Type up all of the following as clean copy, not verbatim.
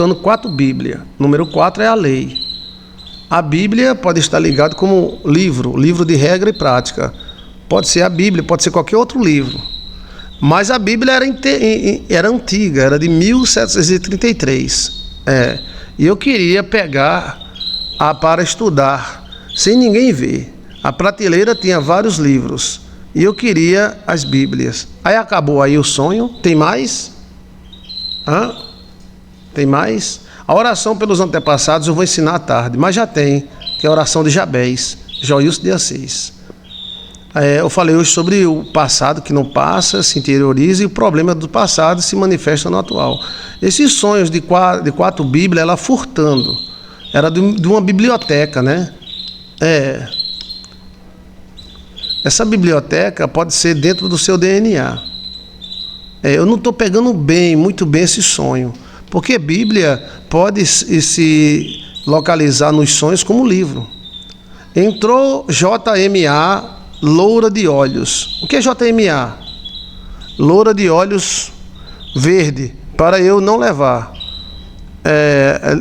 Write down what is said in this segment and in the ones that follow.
furtando 4 Bíblias. Número 4 é a lei. A Bíblia pode estar ligada como livro de regra e prática. Pode ser a Bíblia, pode ser qualquer outro livro. Mas a Bíblia era antiga, era de 1733. E eu queria pegar para estudar, sem ninguém ver. A prateleira tinha vários livros. E eu queria as Bíblias. Aí acabou aí o sonho. Tem mais? Tem mais? A oração pelos antepassados eu vou ensinar à tarde, mas já tem, que é a oração de Jabez, Joilson de Assis. Eu falei hoje sobre o passado que não passa, se interioriza, e o problema do passado se manifesta no atual. Esses sonhos de 4 Bíblias, ela furtando, era de uma biblioteca, né? Essa biblioteca pode ser dentro do seu DNA. Eu não estou pegando muito bem esse sonho, porque Bíblia pode se localizar nos sonhos como livro. Entrou JMA, loura de olhos. O que é JMA? Loura de olhos verde, para eu não levar.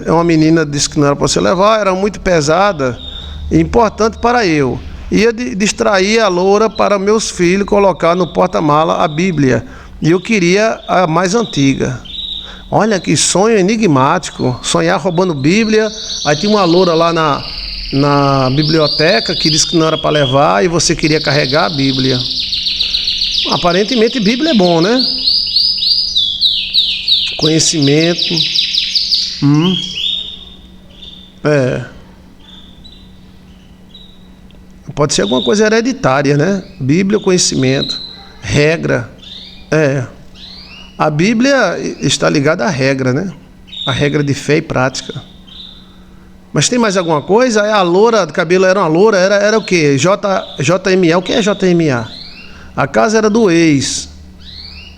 Uma menina disse que não era para você levar, era muito pesada e importante para eu. Ia distrair a loura para meus filhos colocar no porta-mala a Bíblia. E eu queria a mais antiga. Olha que sonho enigmático. Sonhar roubando Bíblia. Aí tinha uma loura lá na biblioteca que disse que não era para levar e você queria carregar a Bíblia. Aparentemente Bíblia é bom, né? Conhecimento. Pode ser alguma coisa hereditária, né? Bíblia, conhecimento, regra. A Bíblia está ligada à regra, né? A regra de fé e prática. Mas tem mais alguma coisa? A loura do cabelo era uma loura, era o quê? JMA. O que é JMA? A casa era do ex.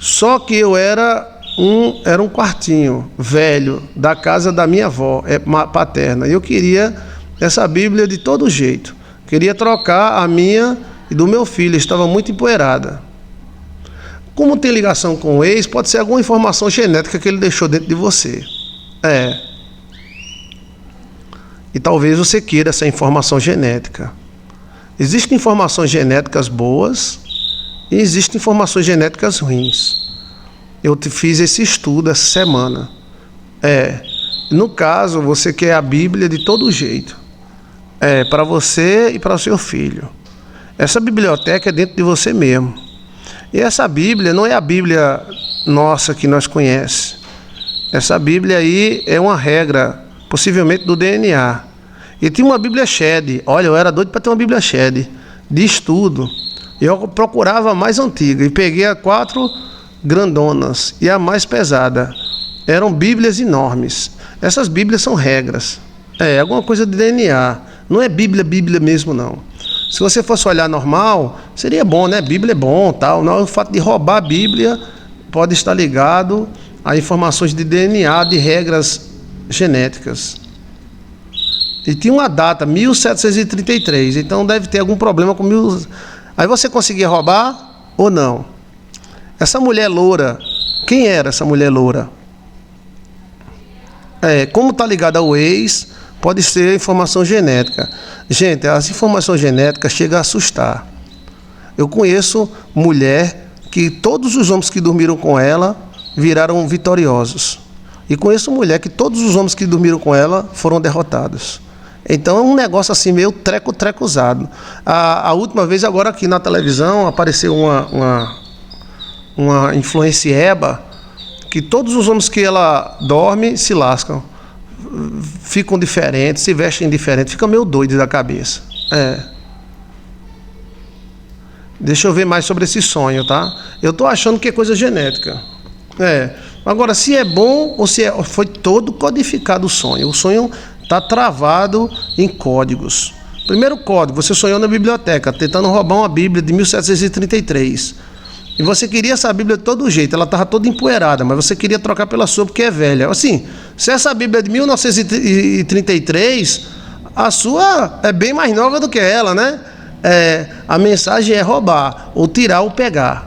Só que eu era um quartinho velho da casa da minha avó, paterna. E eu queria essa Bíblia de todo jeito. Queria trocar a minha e do meu filho, estava muito empoeirada. Como tem ligação com o ex, pode ser alguma informação genética que ele deixou dentro de você. E talvez você queira essa informação genética. Existem informações genéticas boas e existem informações genéticas ruins. Eu fiz esse estudo essa semana. No caso, você quer a Bíblia de todo jeito. Para você e para o seu filho. Essa biblioteca é dentro de você mesmo. E essa Bíblia não é a Bíblia nossa que nós conhecemos. Essa Bíblia aí é uma regra, possivelmente do DNA. E tinha uma Bíblia Shed. Olha, eu era doido para ter uma Bíblia Shed, de estudo. Eu procurava a mais antiga e peguei a 4 grandonas e a mais pesada. Eram Bíblias enormes. Essas Bíblias são regras. Alguma coisa de DNA. Não é Bíblia mesmo, não. Se você fosse olhar normal, seria bom, né? Bíblia é bom, tal. Não, o fato de roubar a Bíblia pode estar ligado a informações de DNA, de regras genéticas. E tinha uma data, 1733. Então deve ter algum problema com Aí você conseguia roubar ou não? Essa mulher loura, quem era essa mulher loura? Como está ligada ao ex, pode ser informação genética. Gente, as informações genéticas chegam a assustar. Eu conheço mulher que todos os homens que dormiram com ela viraram vitoriosos. E conheço mulher que todos os homens que dormiram com ela foram derrotados. Então é um negócio assim meio treco-usado. A última vez agora aqui na televisão apareceu uma influencieba que todos os homens que ela dorme se lascam. Ficam diferentes, se vestem diferentes, ficam meio doidos da cabeça. Deixa eu ver mais sobre esse sonho, tá? Eu tô achando que é coisa genética. Agora, se é bom ou se foi todo codificado o sonho. O sonho está travado em códigos. Primeiro código, você sonhou na biblioteca, tentando roubar uma Bíblia de 1733. E você queria essa Bíblia de todo jeito, ela estava toda empoeirada, mas você queria trocar pela sua porque é velha. Assim, se essa Bíblia é de 1933, a sua é bem mais nova do que ela, né? A mensagem é roubar, ou tirar ou pegar.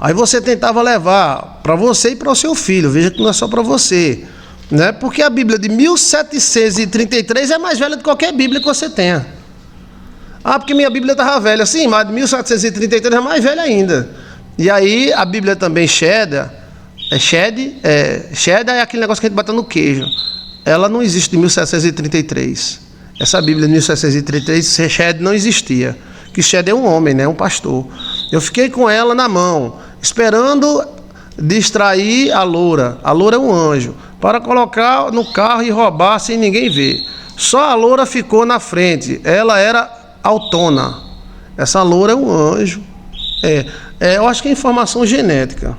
Aí você tentava levar para você e para o seu filho. Veja que não é só para você, né? Porque a Bíblia de 1733 é mais velha do que qualquer Bíblia que você tenha. Ah, porque minha Bíblia estava velha. Sim, mas de 1733 é mais velha ainda. E aí a Bíblia também cheddar é aquele negócio que a gente bota no queijo. Ela não existe de 1733. Essa Bíblia de 1733, cheddar não existia. Que cheddar é um homem, né? Um pastor. Eu fiquei com ela na mão, esperando distrair a loura. A loura é um anjo. Para colocar no carro e roubar sem ninguém ver. Só a loura ficou na frente. Ela era autona. Essa loura é um anjo. Eu acho que é informação genética.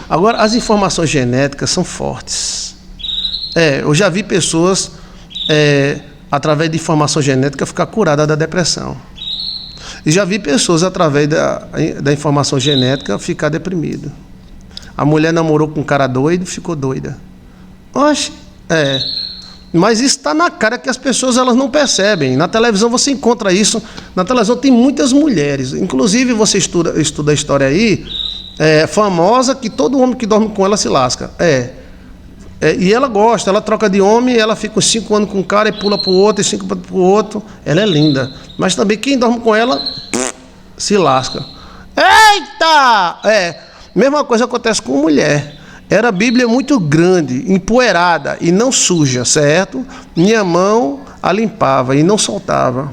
Agora, as informações genéticas são fortes. Eu já vi pessoas, através de informação genética, ficar curada da depressão. E já vi pessoas, através da informação genética, ficar deprimido. A mulher namorou com um cara doido, ficou doida. Oxe, mas isso está na cara que as pessoas elas não percebem. Na televisão você encontra isso. Na televisão tem muitas mulheres. Inclusive, você estuda a história aí, famosa, que todo homem que dorme com ela se lasca. E ela gosta, ela troca de homem, ela fica uns 5 anos com um cara e pula para o outro, e 5 para o outro. Ela é linda. Mas também quem dorme com ela se lasca. Eita! Mesma coisa acontece com mulher. Era a Bíblia muito grande, empoeirada e não suja, certo? Minha mão a limpava e não soltava.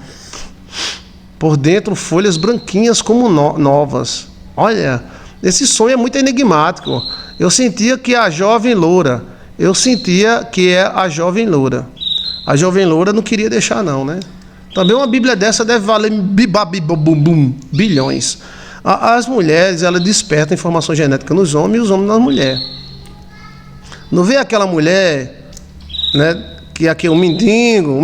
Por dentro, folhas branquinhas como novas. Olha, esse sonho é muito enigmático. Eu sentia que a jovem loura. A jovem loura. A jovem loura não queria deixar não, né? Também uma Bíblia dessa deve valer bilhões. As mulheres, elas despertam informação genética nos homens e os homens nas mulheres. Não vê aquela mulher, né, que aqui é um mendigo,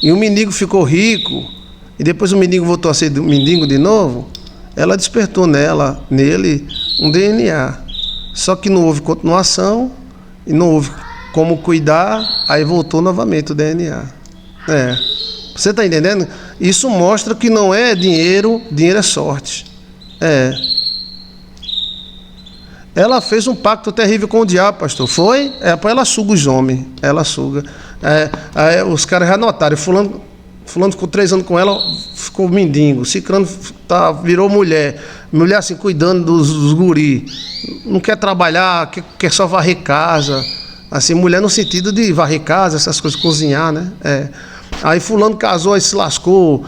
e o mendigo ficou rico, e depois o mendigo voltou a ser mendigo de novo? Ela despertou nele um DNA. Só que não houve continuação, e não houve como cuidar, aí voltou novamente o DNA. Você está entendendo? Isso mostra que não é dinheiro é sorte. Ela fez um pacto terrível com o diabo, pastor. Foi? Ela suga os homens. Ela suga. Os caras já notaram. Fulano ficou 3 anos com ela, ficou mendigo. Cicrano virou mulher. Mulher assim, cuidando dos guri. Não quer trabalhar, quer só varrer casa. Assim, mulher no sentido de varrer casa, essas coisas, cozinhar, né? Aí fulano casou, aí se lascou.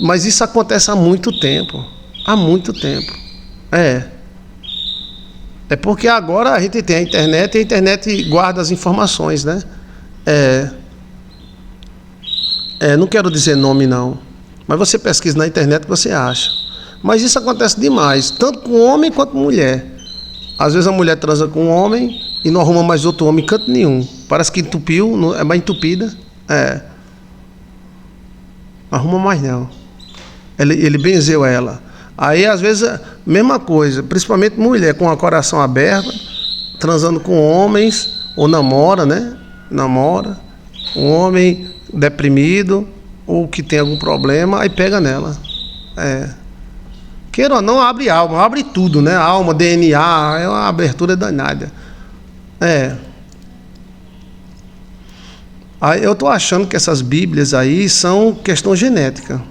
Mas isso acontece há muito tempo. Há muito tempo. É porque agora a gente tem a internet e a internet guarda as informações, né? Não quero dizer nome não, mas você pesquisa na internet que você acha. Mas isso acontece demais, tanto com homem quanto com mulher. Às vezes a mulher transa com um homem e não arruma mais outro homem em canto nenhum. Parece que entupiu, é mais entupida. Não arruma mais não. Ele benzeu ela. Aí, às vezes, mesma coisa, principalmente mulher com o coração aberto, transando com homens, ou namora, né? Namora, um homem deprimido, ou que tem algum problema, aí pega nela. Queira ou não, abre alma, abre tudo, né? Alma, DNA, é uma abertura danada. Aí eu estou achando que essas Bíblias aí são questão genética.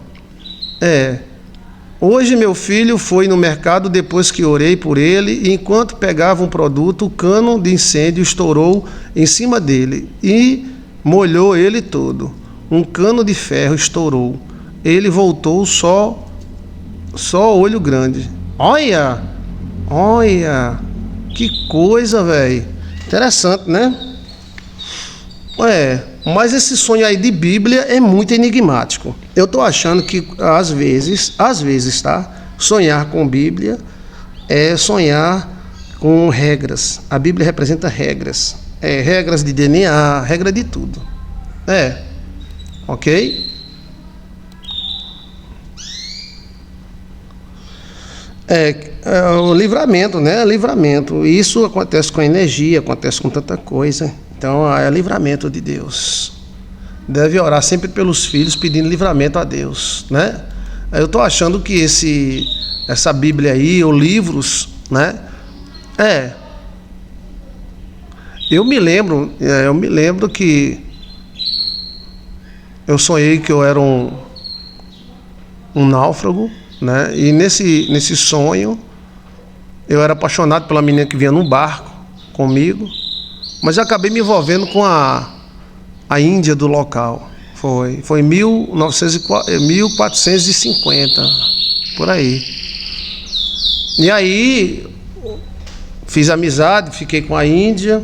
Hoje meu filho foi no mercado depois que orei por ele e enquanto pegava um produto, o cano de incêndio estourou em cima dele e molhou ele todo. Um cano de ferro estourou. Ele voltou só olho grande. Olha, que coisa, velho. Interessante, né? Mas esse sonho aí de Bíblia é muito enigmático. Eu estou achando que, às vezes, tá? Sonhar com Bíblia é sonhar com regras. A Bíblia representa regras. Regras de DNA, regra de tudo. Ok? O livramento, né? Livramento. Isso acontece com energia, acontece com tanta coisa. Então, é livramento de Deus. Deve orar sempre pelos filhos, pedindo livramento a Deus, né? Eu estou achando que essa Bíblia aí, ou livros, né? Eu me lembro que eu sonhei que eu era um náufrago, né? E nesse sonho eu era apaixonado pela menina que vinha num barco comigo, mas eu acabei me envolvendo com a Índia do local. Foi em 1450, por aí. E aí fiz amizade, fiquei com a Índia.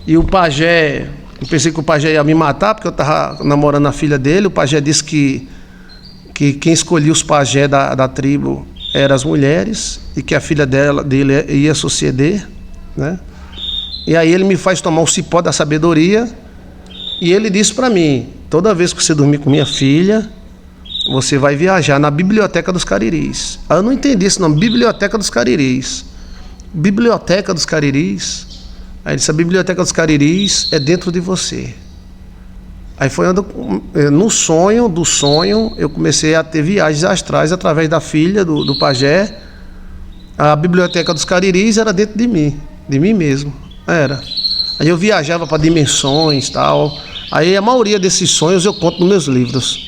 E o pajé, eu pensei que o pajé ia me matar, porque eu estava namorando a filha dele. O pajé disse que quem escolhia os pajé da tribo eram as mulheres, e que a filha dele ia suceder, né? E aí ele me faz tomar o cipó da sabedoria, e ele disse para mim: toda vez que você dormir com minha filha, você vai viajar na Biblioteca dos Cariris. Aí eu não entendi esse nome, Biblioteca dos Cariris. Biblioteca dos Cariris. Aí ele disse: a Biblioteca dos Cariris é dentro de você. Aí foi no sonho eu comecei a ter viagens astrais através da filha do pajé. A Biblioteca dos Cariris era dentro de mim mesmo, era. Aí eu viajava para dimensões, tal. Aí a maioria desses sonhos eu conto nos meus livros.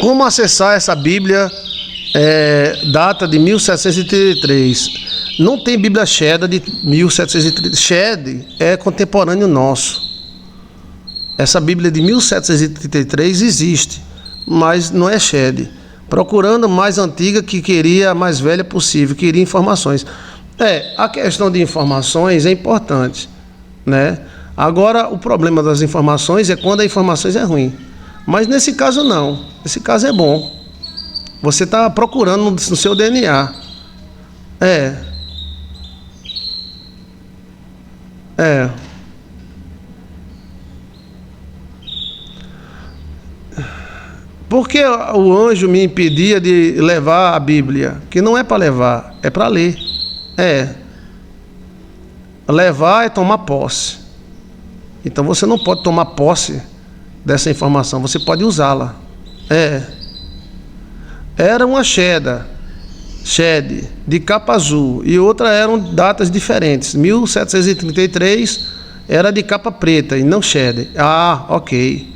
Como acessar essa Bíblia? Data de 1733. Não tem Bíblia Shed de 1733. Shed é contemporâneo nosso. Essa Bíblia de 1733 existe, mas não é Shed. Procurando mais antiga, que queria a mais velha possível, queria informações. A questão de informações é importante, né? Agora, o problema das informações é quando a informação é ruim. Mas nesse caso não. Nesse caso é bom. Você está procurando no seu DNA. Por que o anjo me impedia de levar a Bíblia? Que não é para levar, é para ler. Levar é tomar posse. Então você não pode tomar posse dessa informação, você pode usá-la. Era uma Shed de capa azul, e outra eram datas diferentes. 1733 era de capa preta e não Shed. Ok.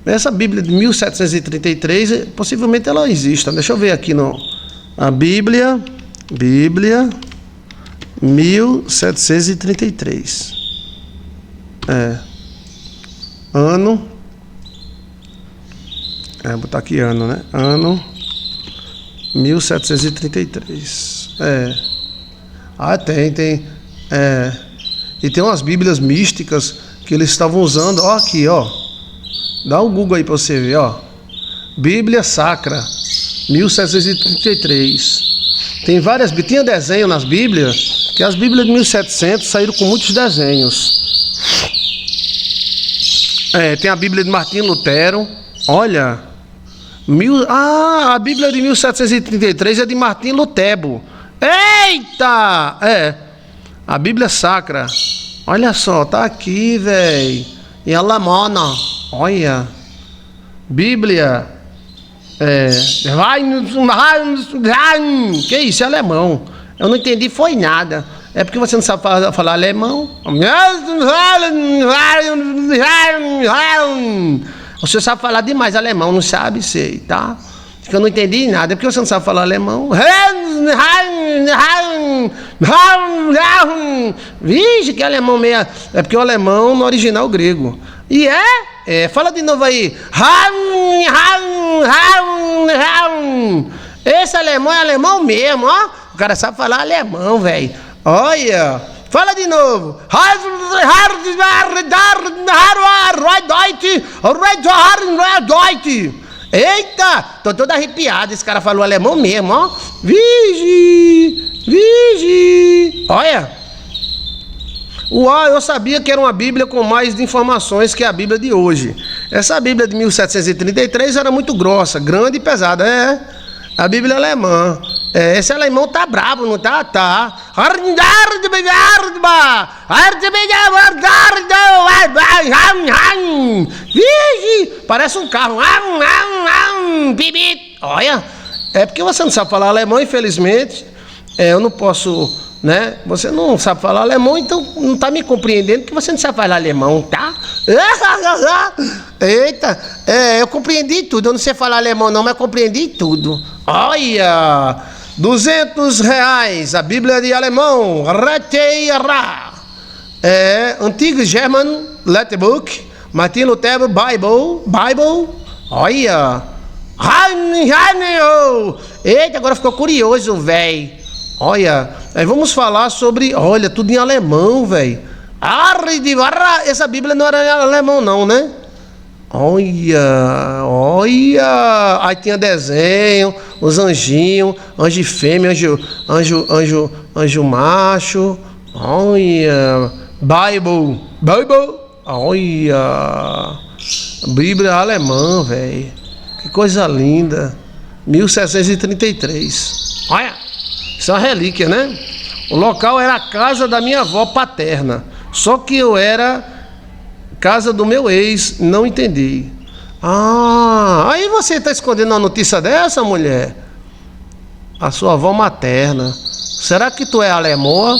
Essa Bíblia de 1733, possivelmente ela exista. Deixa eu ver aqui a Bíblia 1733. Ano. Vou botar aqui ano, né? Ano 1733. Tem. E tem umas Bíblias místicas que eles estavam usando. Ó, aqui, ó. Dá um Google aí para você ver, ó. Bíblia Sacra, 1733. Tem várias. Tinha desenho nas Bíblias, que as Bíblias de 1700 saíram com muitos desenhos. Tem a Bíblia de Martim Lutero. Olha. A Bíblia de 1733 é de Martim Lutero. Eita! A Bíblia Sacra. Olha só, tá aqui, velho. Em alemana. Olha. Bíblia. Que isso? É alemão. Eu não entendi, foi nada. É porque você não sabe falar alemão. Você sabe falar demais alemão, não sabe? Sei, tá? Que eu não entendi nada. É porque você não sabe falar alemão. Vixe, que alemão meio. É porque o alemão no original grego. E fala de novo aí. Esse alemão é alemão mesmo, ó. O cara sabe falar alemão, velho. Olha. Fala de novo. Eita, tô todo arrepiado. Esse cara falou alemão mesmo, ó. Vigi. Olha. Uau, eu sabia que era uma Bíblia com mais informações que a Bíblia de hoje. Essa Bíblia de 1733 era muito grossa, grande e pesada. A Bíblia alemã. Esse alemão tá brabo, não tá? Tá. Vixe, parece um carro. Olha, é porque você não sabe falar alemão, infelizmente. Eu não posso, né? Você não sabe falar alemão, então não tá me compreendendo porque você não sabe falar alemão, tá? Eita, eu compreendi tudo. Eu não sei falar alemão não, mas compreendi tudo. Olha, R$200, a Bíblia de alemão, Reteira. Antigo German Letterbook, Martin Luther Bible. Olha. Eita, agora ficou curioso, velho. Olha, aí vamos falar sobre... Olha, tudo em alemão, velho. Essa Bíblia não era em alemão não, né? Olha. Aí tinha desenho, os anjinhos, anjo fêmea, anjo macho. Olha. Bible. Olha. Bíblia alemã, velho. Que coisa linda. 1733. Olha. Isso é uma relíquia, né? O local era a casa da minha avó paterna. Só que eu era casa do meu ex, não entendi. Aí você está escondendo uma notícia dessa, mulher? A sua avó materna. Será que tu é alemoa?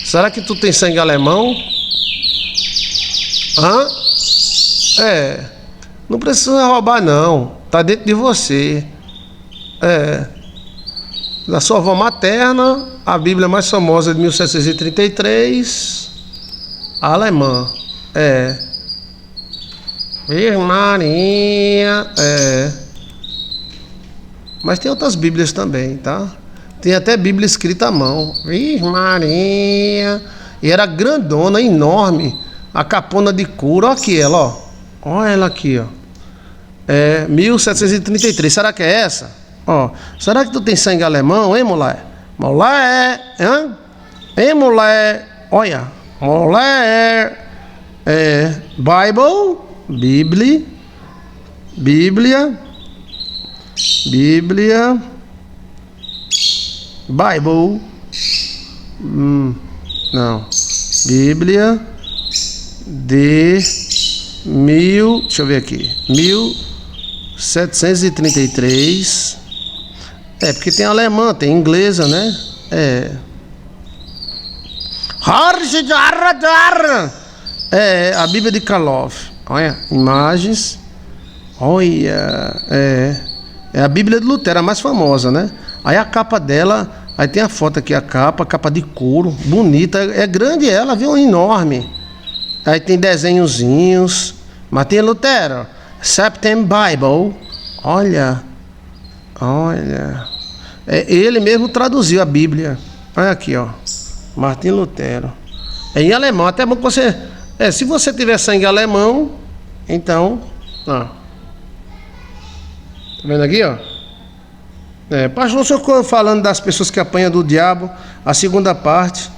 Será que tu tem sangue alemão? Não precisa roubar não. Tá dentro de você. Da sua avó materna, a Bíblia mais famosa de 1733, a alemã. Virgem Maria. Mas tem outras Bíblias também, tá? Tem até Bíblia escrita à mão. Virgem Maria. E era grandona, enorme. A capona de couro. Olha aqui ela, ó. Olha ela aqui, ó. 1733. Será que é essa? Será que tu tem sangue alemão, hein, mulher? Mulher, hein? Hein, mulher? Olha, mulher. Bíblia. Bible. Não. Bíblia de deixa eu ver aqui. 1733. Porque tem alemã, tem inglesa, né? A Bíblia de Kalov. Olha, imagens. Olha, é a Bíblia de Lutero, a mais famosa, né? Aí a capa dela, aí tem a foto aqui, a capa de couro, bonita, é grande ela, viu? Enorme. Aí tem desenhozinhos. Martin Lutero, Septem Bible. Olha. Ele mesmo traduziu a Bíblia. Olha aqui, ó. Martin Lutero. É em alemão, até bom que você... se você tiver sangue alemão, então... Tá vendo aqui, ó? Pastor, o senhor ficou falando das pessoas que apanham do diabo, a segunda parte.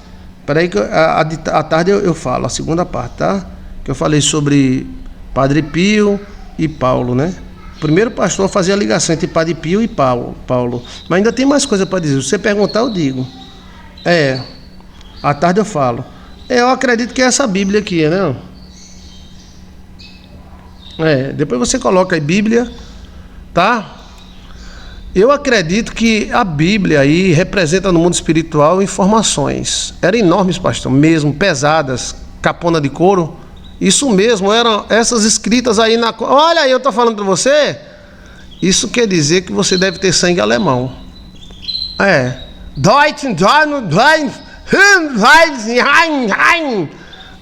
Peraí que à tarde eu falo a segunda parte, tá? Que eu falei sobre Padre Pio e Paulo, né? O primeiro pastor fazia a ligação entre Padre Pio e Paulo. Mas ainda tem mais coisa para dizer. Se você perguntar, eu digo. À tarde eu falo. Eu acredito que é essa Bíblia aqui, né? Depois você coloca aí Bíblia, tá? Eu acredito que a Bíblia aí representa no mundo espiritual informações. Eram enormes, pastor, mesmo, pesadas, capona de couro. Isso mesmo, eram essas escritas aí na... Olha aí, eu estou falando para você. Isso quer dizer que você deve ter sangue alemão.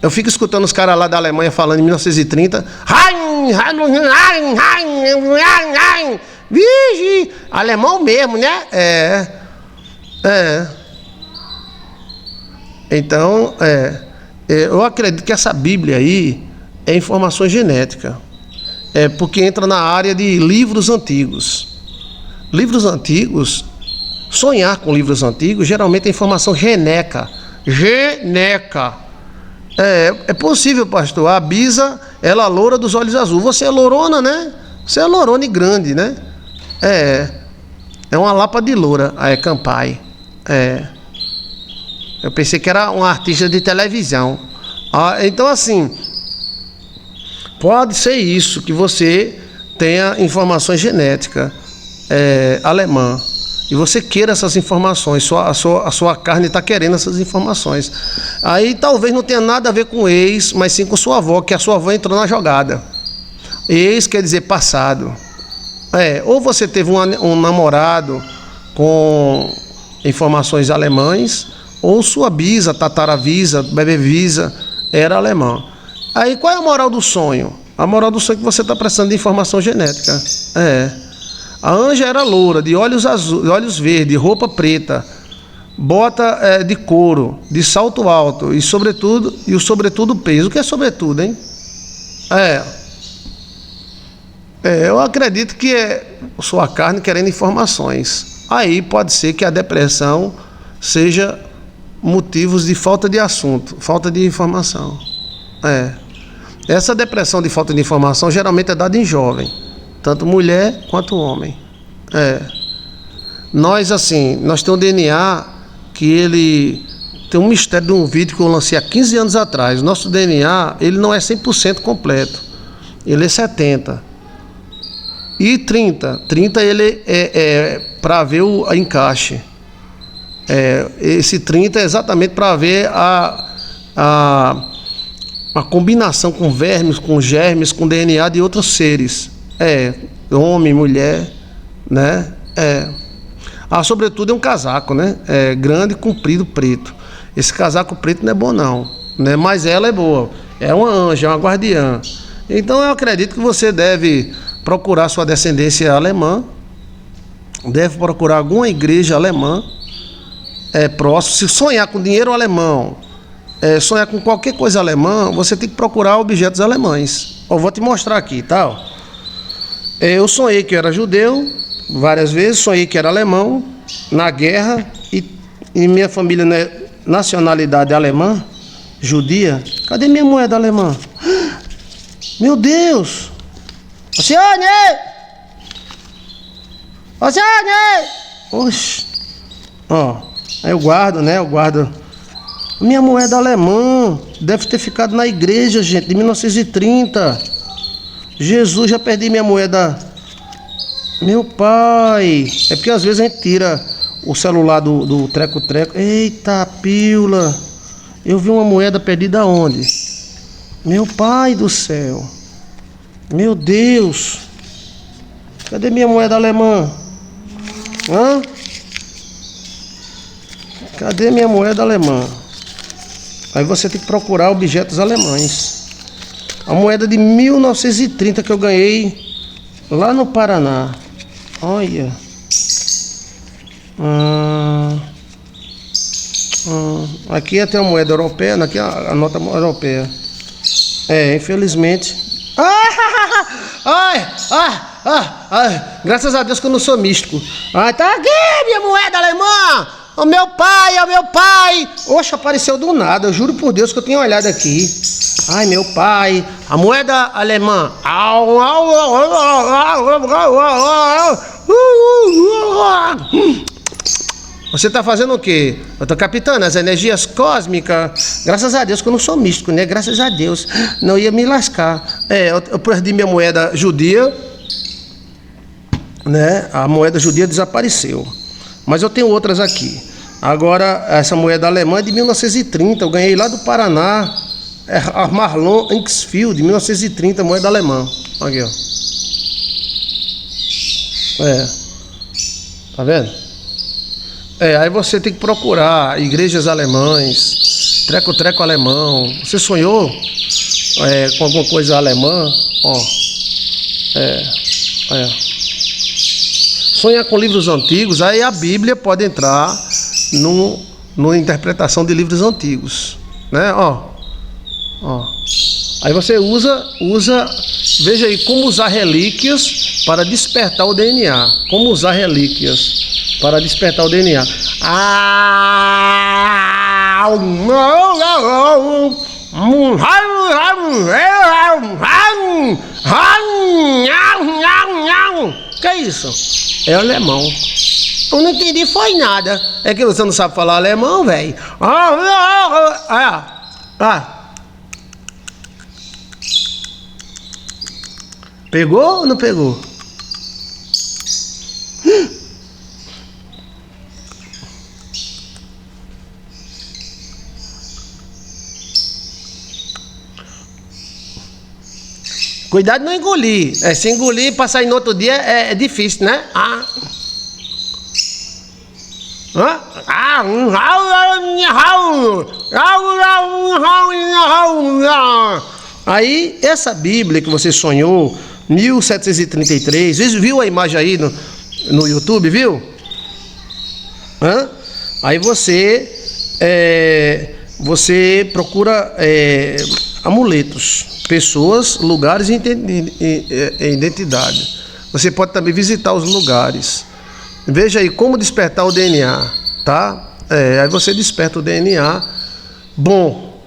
Eu fico escutando os caras lá da Alemanha falando em 1930. Vixe, alemão mesmo, né? Então, eu acredito que essa Bíblia aí é informação genética. Porque entra na área de livros antigos. Livros antigos, sonhar com livros antigos, geralmente é informação genética. É possível, pastor. A Bisa, ela é loura dos olhos azuis. Você é lourona, né? Você é lourona e grande, né? É uma lapa de loura. É Campai. É. Eu pensei que era um artista de televisão. Então, assim, pode ser isso, que você tenha informações genéticas alemã. E você queira essas informações, a sua carne está querendo essas informações. Aí talvez não tenha nada a ver com ex, mas sim com sua avó, que a sua avó entrou na jogada. Ex quer dizer passado. Ou você teve um namorado com informações alemães, ou sua bisa, tataravisa, bebevisa era alemã. Aí qual é a moral do sonho? A moral do sonho é que você está precisando de informação genética. A Anja era loura, de olhos azuis, olhos verdes, roupa preta, bota de couro, de salto alto e o sobretudo peso. O que é sobretudo, hein? Eu acredito que é sua carne querendo informações. Aí pode ser que a depressão seja motivos de falta de assunto, falta de informação. Essa depressão de falta de informação geralmente é dada em jovem, tanto mulher quanto homem. Nós temos um DNA que ele tem um mistério de um vídeo que eu lancei há 15 anos atrás. Nosso DNA, ele não é 100% completo, ele é 70%. E 30 ele é para ver o encaixe. Esse 30 é exatamente para ver a combinação com vermes, com germes, com DNA de outros seres. Homem, mulher, né? Sobretudo é um casaco, né? Grande, comprido, preto. Esse casaco preto não é bom não, né? Mas ela é boa. É uma anja, é uma guardiã. Então eu acredito que você deve procurar sua descendência alemã, deve procurar alguma igreja alemã próximo. Se sonhar com dinheiro alemão, sonhar com qualquer coisa alemã, você tem que procurar objetos alemães. Vou te mostrar aqui, tá? Eu sonhei que eu era judeu várias vezes, sonhei que era alemão na guerra e minha família, né, nacionalidade alemã, judia. Cadê minha moeda alemã? Meu Deus! Oceane! Oceane! Oxe! Aí eu guardo, né? Minha moeda alemã deve ter ficado na igreja, gente, de 1930. Jesus, já perdi minha moeda. Meu pai! É porque às vezes a gente tira o celular do treco-treco. Eita, pílula! Eu vi uma moeda perdida onde? Meu pai do céu! Meu Deus! Cadê minha moeda alemã? Cadê minha moeda alemã? Aí você tem que procurar objetos alemães. A moeda de 1930 que eu ganhei lá no Paraná. Olha. Aqui até a moeda europeia, aqui a nota europeia. Infelizmente. Graças a Deus que eu não sou místico. Tá aqui minha moeda alemã. Meu meu pai. Oxe, apareceu do nada. Eu juro por Deus que eu tinha olhado aqui. Ai, meu pai. A moeda alemã. Você tá fazendo o quê? Eu tô captando as energias cósmicas. Graças a Deus que eu não sou místico, né? Graças a Deus. Não ia me lascar. Eu perdi minha moeda judia, né? A moeda judia desapareceu. Mas eu tenho outras aqui. Agora, essa moeda alemã é de 1930. Eu ganhei lá do Paraná. A Marlon Inksfield, 1930, moeda alemã. Aqui, ó. Tá vendo? Aí você tem que procurar igrejas alemães, treco-treco alemão. Você sonhou com alguma coisa alemã? Sonhar com livros antigos, aí a Bíblia pode entrar numa interpretação de livros antigos, né? Aí você usa, veja aí, como usar relíquias para despertar o DNA. Como usar relíquias para despertar o DNA. Que é isso? É alemão. Eu não entendi foi nada. É que você não sabe falar alemão, velho. Pegou ou não pegou? Cuidado de não engolir. Se engolir para sair no outro dia é difícil, né? Aí, essa Bíblia que você sonhou, 1733, viu a imagem aí no YouTube, viu? Aí você procura amuletos, pessoas, lugares e identidade. Você pode também visitar os lugares. Veja aí como despertar o DNA, tá? Aí você desperta o DNA. Bom,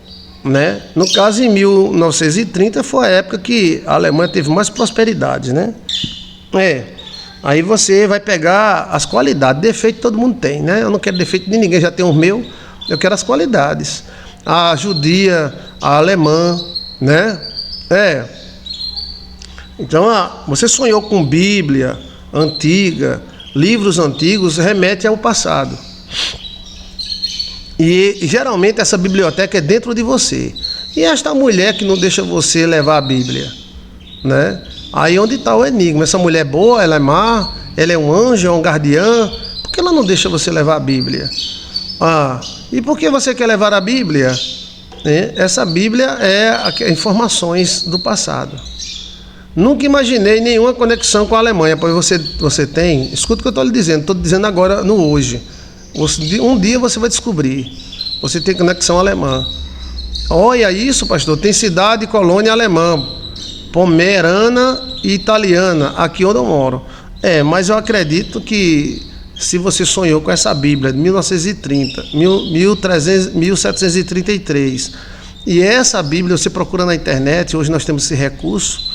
né? No caso, em 1930 foi a época que a Alemanha teve mais prosperidade, né? Aí você vai pegar as qualidades. Defeito todo mundo tem, né? Eu não quero defeito de ninguém, já tem o meu. Eu quero as qualidades. A judia, a alemã, né? Então, você sonhou com Bíblia antiga, livros antigos, remete ao passado. E geralmente essa biblioteca é dentro de você. E esta mulher que não deixa você levar a Bíblia, né? Aí onde está o enigma? Essa mulher é boa, ela é má, ela é um anjo, é um guardiã. Por que ela não deixa você levar a Bíblia? E por que você quer levar a Bíblia? Essa Bíblia é informações do passado. Nunca imaginei nenhuma conexão com a Alemanha, pois você tem. Escuta o que eu estou lhe dizendo, estou dizendo agora no hoje. Um dia você vai descobrir. Você tem conexão alemã. Olha isso, pastor, tem cidade e colônia alemã, pomerana e italiana, aqui onde eu moro. Mas eu acredito que se você sonhou com essa Bíblia de 1733, e essa Bíblia você procura na internet, hoje nós temos esse recurso,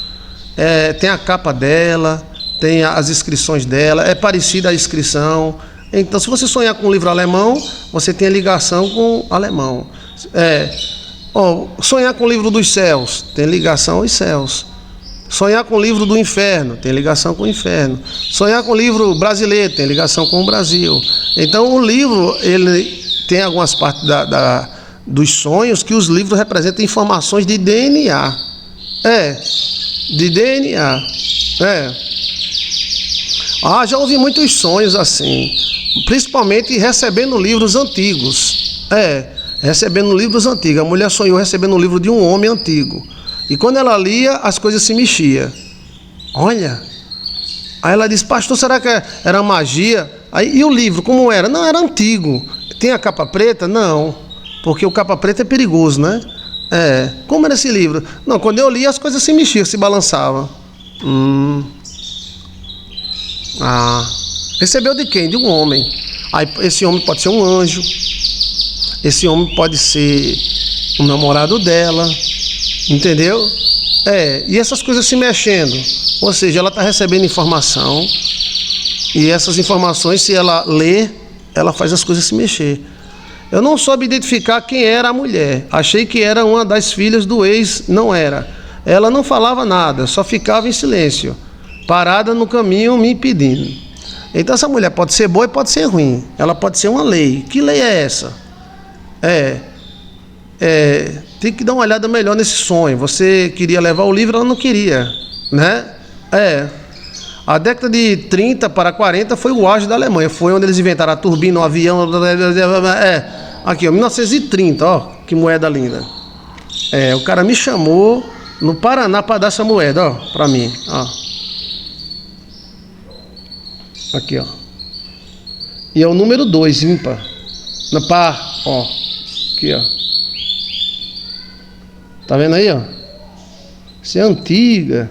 tem a capa dela, tem as inscrições dela, é parecida a inscrição. Então, se você sonhar com um livro alemão, você tem a ligação com o alemão. Sonhar com o livro dos céus, tem ligação aos céus. Sonhar com o livro do inferno, tem ligação com o inferno. Sonhar com o livro brasileiro, tem ligação com o Brasil. Então, o livro, ele tem algumas partes dos sonhos que os livros representam informações de DNA. De DNA. Já ouvi muitos sonhos assim, principalmente recebendo livros antigos. Recebendo livros antigos. A mulher sonhou recebendo um livro de um homem antigo. E quando ela lia, as coisas se mexiam. Olha. Aí ela disse, pastor, será que era magia? E o livro, como era? Não, era antigo. Tem a capa preta? Não. Porque o capa preta é perigoso, né? Como era esse livro? Não, quando eu li, as coisas se mexiam, se balançavam. Recebeu de quem? De um homem. Aí esse homem pode ser um anjo. Esse homem pode ser o namorado dela. Entendeu? E essas coisas se mexendo. Ou seja, ela está recebendo informação. E essas informações, se ela lê, ela faz as coisas se mexer. Eu não soube identificar quem era a mulher. Achei que era uma das filhas do ex. Não era. Ela não falava nada, só ficava em silêncio, parada no caminho me impedindo. Então essa mulher pode ser boa e pode ser ruim. Ela pode ser uma lei. Que lei é essa? Tem que dar uma olhada melhor nesse sonho. Você queria levar o livro, ela não queria, né? A década de 30 para 40 foi o auge da Alemanha. Foi onde eles inventaram a turbina, o avião. Aqui, 1930, ó, que moeda linda. O cara me chamou no Paraná para dar essa moeda, ó, para mim, ó. Aqui, ó. E é o número 2, ímpar. Na par, ó. Aqui, ó. Tá vendo aí, ó? Isso é antiga.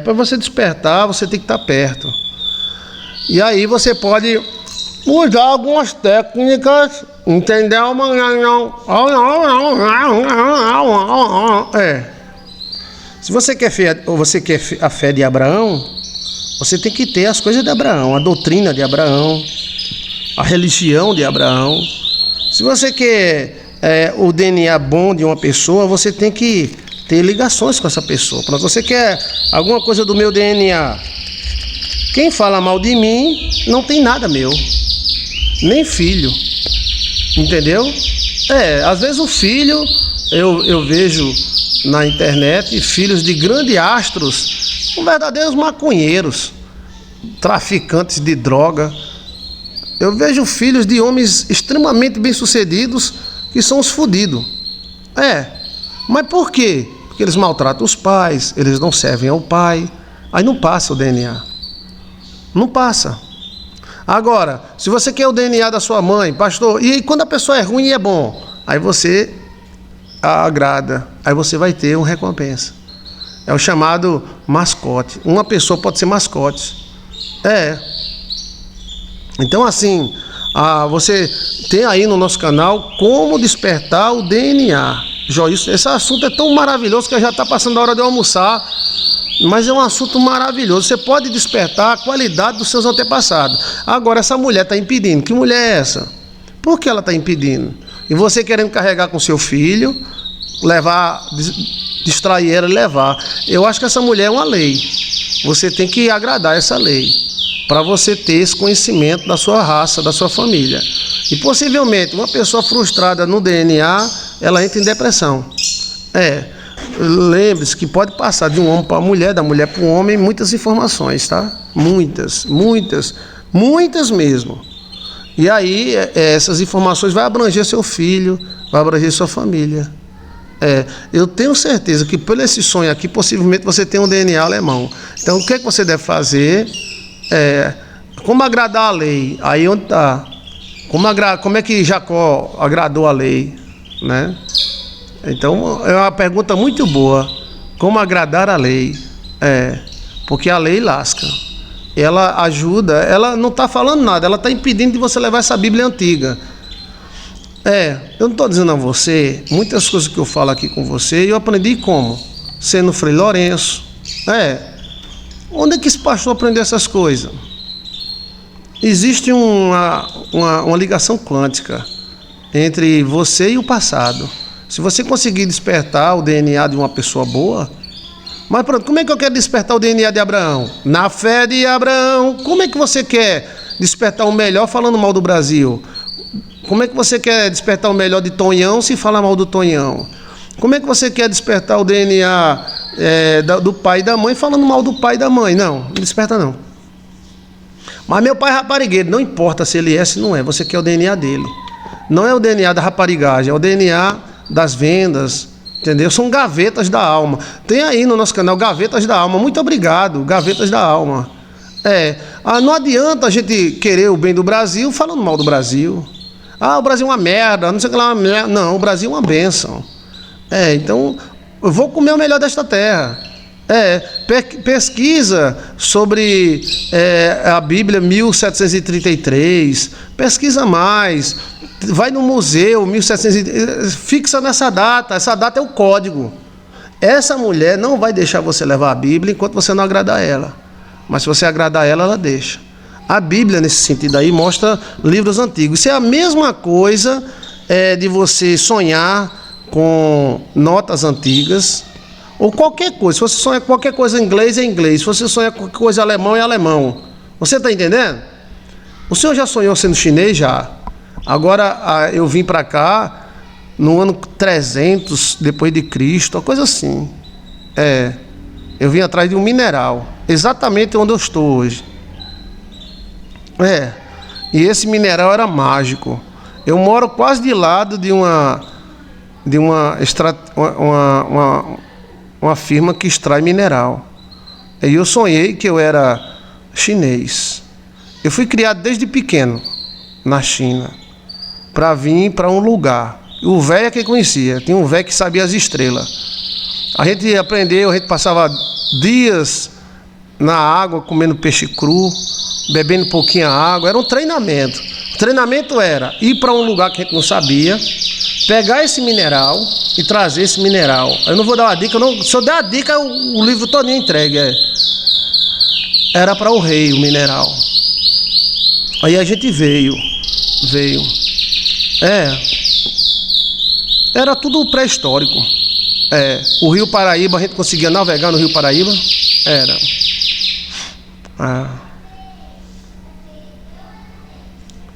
Para você despertar, você tem que estar perto. E aí você pode usar algumas técnicas, entendeu? Se você quer a fé de Abraão, Você tem que ter as coisas de Abraão, a doutrina de Abraão, a religião de Abraão. Se você quer o DNA bom de uma pessoa, você tem que ter ligações com essa pessoa. Quando você quer alguma coisa do meu DNA, quem fala mal de mim não tem nada meu, nem filho, entendeu? Às vezes o filho, eu vejo na internet filhos de grandes astros, verdadeiros maconheiros, traficantes de droga. Eu vejo filhos de homens extremamente bem-sucedidos que são os fodidos. Mas por quê? Porque eles maltratam os pais, eles não servem ao pai. Aí não passa o DNA. Não passa. Agora, se você quer o DNA da sua mãe, pastor, e quando a pessoa é ruim e é bom, aí você a agrada, aí você vai ter uma recompensa. É o chamado mascote. Uma pessoa pode ser mascote. Então, assim, você tem aí no nosso canal como despertar o DNA. Joilson, esse assunto é tão maravilhoso que já está passando a hora de eu almoçar, mas é um assunto maravilhoso. Você pode despertar a qualidade dos seus antepassados. Agora, essa mulher está impedindo. Que mulher é essa? Por que ela está impedindo? E você querendo carregar com seu filho, levar, distrair ela e levar. Eu acho que essa mulher é uma lei. Você tem que agradar essa lei, para você ter esse conhecimento da sua raça, da sua família. E possivelmente uma pessoa frustrada no DNA, ela entra em depressão. Lembre-se que pode passar de um homem para a mulher, da mulher para o homem, muitas informações, tá? Muitas mesmo. E aí essas informações vão abranger seu filho, vai abranger sua família. Eu tenho certeza que por esse sonho aqui, possivelmente você tem um DNA alemão. Então o que é que você deve fazer? Como agradar a lei? Aí onde está? Como é que Jacó agradou a lei, né? Então é uma pergunta muito boa. Como agradar a lei? Porque a lei lasca. Ela ajuda, ela não está falando nada, ela está impedindo de você levar essa Bíblia antiga. Eu não estou dizendo a você, muitas coisas que eu falo aqui com você, eu aprendi como? Sendo Frei Lourenço. Onde é que esse pastor aprendeu essas coisas? Existe uma ligação quântica entre você e o passado. Se você conseguir despertar o DNA de uma pessoa boa... Mas pronto, como é que eu quero despertar o DNA de Abraão? Na fé de Abraão. Como é que você quer despertar o melhor falando mal do Brasil? Como é que você quer despertar o melhor de Tonhão se fala mal do Tonhão? Como é que você quer despertar o DNA do pai e da mãe falando mal do pai e da mãe? Não desperta não. Mas meu pai é raparigueiro, não importa se ele é, se não é, você quer o DNA dele. Não é o DNA da raparigagem, é o DNA das vendas, entendeu? São gavetas da alma. Tem aí no nosso canal Gavetas da Alma. Muito obrigado, Gavetas da Alma. Não adianta a gente querer o bem do Brasil falando mal do Brasil. O Brasil é uma merda, não sei o que lá, não, o Brasil é uma bênção. Então, eu vou comer o melhor desta terra. Pesquisa sobre a Bíblia 1733, pesquisa mais, vai no museu 1700, fixa nessa data, essa data é o código. Essa mulher não vai deixar você levar a Bíblia enquanto você não agradar ela, mas se você agradar ela, ela deixa. A Bíblia, nesse sentido aí, mostra livros antigos. Isso é a mesma coisa de você sonhar com notas antigas, ou qualquer coisa. Se você sonha com qualquer coisa em inglês, é inglês. Se você sonha com qualquer coisa alemão, é alemão. Você está entendendo? O senhor já sonhou sendo chinês? Já. Agora, eu vim para cá no ano 300 depois de Cristo, uma coisa assim. Eu vim atrás de um mineral, exatamente onde eu estou hoje. E esse mineral era mágico. Eu moro quase de lado de uma firma que extrai mineral. E eu sonhei que eu era chinês. Eu fui criado desde pequeno na China para vir para um lugar. O velho é quem conhecia. Tinha um velho que sabia as estrelas. A gente aprendeu, a gente passava dias na água comendo peixe cru, bebendo um pouquinho a água. Era um treinamento. O treinamento era ir para um lugar que a gente não sabia, pegar esse mineral e trazer esse mineral. Eu não vou dar uma dica, se eu der a dica, o livro todinho entregue. Era para o rei o mineral. Aí a gente veio. Era tudo pré-histórico. O Rio Paraíba, a gente conseguia navegar no Rio Paraíba. Era.